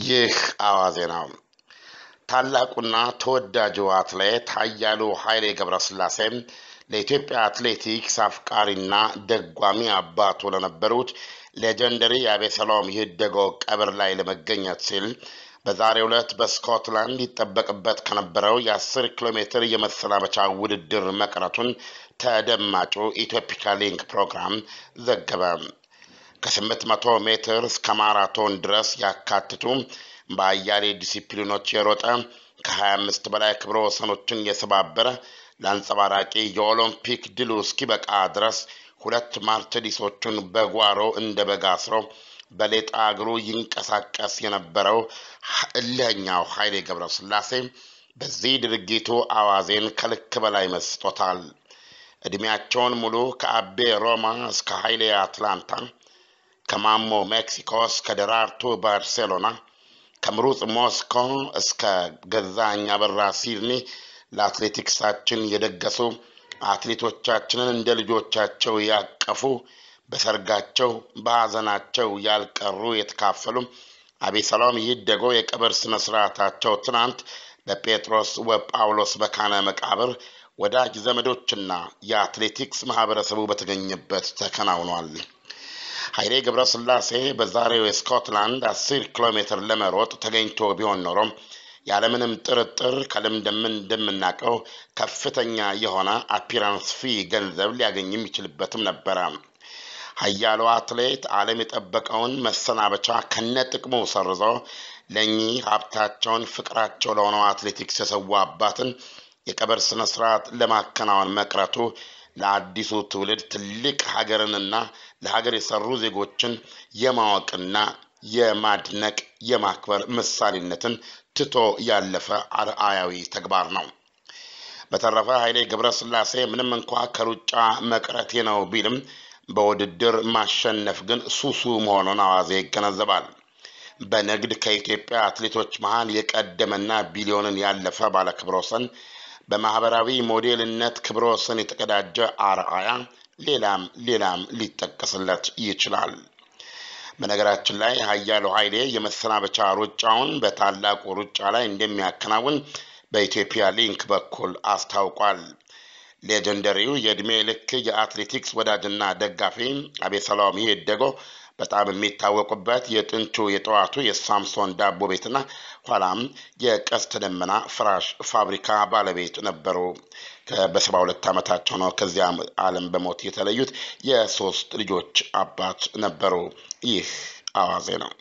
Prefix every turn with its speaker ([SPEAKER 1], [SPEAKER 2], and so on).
[SPEAKER 1] ይህ አዋዜ ነው። ታላቁና ተወዳጁ አትሌት ኃያሉ ኃይሌ ገብረስላሴ ለኢትዮጵያ አትሌቲክስ አፍቃሪና ደጓሚ አባቱ ለነበሩት ሌጀንደሪ አቤሰሎም ይደጎ ቀብር ላይ ለመገኘት ሲል በዛሬው ዕለት በስኮትላንድ ይጠበቅበት ከነበረው የ10 ኪሎ ሜትር የመሰናበቻ ውድድር መቅረቱን ተደማጩ ኢትዮፒካ ሊንክ ፕሮግራም ዘገበ። ከ800 ሜትር እስከ ማራቶን ድረስ ያካትቱ በአያሌ ዲሲፕሊኖች የሮጠ ከ25 በላይ ክብረ ወሰኖችን የሰባበረ ለአንጸባራቂ የኦሎምፒክ ድሉ እስኪበቃ ድረስ ሁለት ማርሴዲሶቹን በጓሮ እንደ በግ አስሮ በሌጣ እግሩ ይንቀሳቀስ የነበረው እልህኛው ኃይሌ ገብረስላሴ በዚህ ድርጊቱ አዋዜን ከልክ በላይ መስጦታል። እድሜያቸውን ሙሉ ከአቤ ሮማ እስከ ኃይሌ አትላንታ፣ ከማሞ ሜክሲኮ እስከ ደራርቱ ባርሴሎና፣ ከምሩጽ ሞስኮ እስከ ገዛኸኝ አበራ ሲድኒ ለአትሌቲክሳችን የደገሱ አትሌቶቻችንን እንደ ልጆቻቸው ያቀፉ በሰርጋቸው በሐዘናቸው ያልቀሩ የተካፈሉ አቤሰሎም ይደጎ የቀብር ስነ ስርዓታቸው ትናንት በጴጥሮስ ወጳውሎስ መካነ መቃብር ወዳጅ ዘመዶችና የአትሌቲክስ ማህበረሰቡ በተገኘበት ተከናውኗል። ኃይሌ ገብረስላሴ በዛሬው የስኮትላንድ 10 ኪሎ ሜትር ለመሮጥ ተገኝቶ ቢሆን ኖሮ ያለምንም ጥርጥር ከልምድ እንደምናውቀው ከፍተኛ የሆነ አፒራንስ ፊ ገንዘብ ሊያገኝ የሚችልበትም ነበር። ኃያሉ አትሌት ዓለም የጠበቀውን መሰናበቻ ከነጥቅሙ ሰርዞ ለኚህ ሀብታቸውን ፍቅራቸው ለሆነው አትሌቲክስ የሰው አባትን የቀብር ስነ ስርዓት ለማከናወን መቅረቱ ለአዲሱ ትውልድ ትልቅ ሀገርንና ለሀገር የሰሩ ዜጎችን የማወቅና የማድነቅ የማክበር ምሳሌነትን ትቶ ያለፈ አርአያዊ ተግባር ነው። በተረፈ ኃይሌ ገብረስላሴ ምንም እንኳን ከሩጫ መቅረቴ ነው ቢልም በውድድር ማሸነፍ ግን ሱሱ መሆኑን አዋዜ ይገነዘባል። በንግድ ከኢትዮጵያ አትሌቶች መሃል የቀደመና ቢሊዮንን ያለፈ ባለ ክብረ ወሰን፣ በማህበራዊ ሞዴልነት ክብረ ወሰን የተቀዳጀ አርአያ ሌላም ሊጠቀስለት ይችላል። በነገራችን ላይ ኃያሉ ኃይሌ የመሰናበቻ ሩጫውን በታላቁ ሩጫ ላይ እንደሚያከናውን በኢትዮፒያ ሊንክ በኩል አስታውቋል። ሌጀንደሪው የእድሜ ልክ የአትሌቲክስ ወዳጅና ደጋፊ አቤሰሎም ይደጎ በጣም የሚታወቁበት የጥንቱ የጠዋቱ የሳምሶን ዳቦ ቤትና ኋላም የቀስተ ደመና ፍራሽ ፋብሪካ ባለቤት ነበሩ። በ72 ዓመታቸው ነው ከዚያ ዓለም በሞት የተለዩት። የ3 ልጆች አባት ነበሩ። ይህ አዋዜ ነው።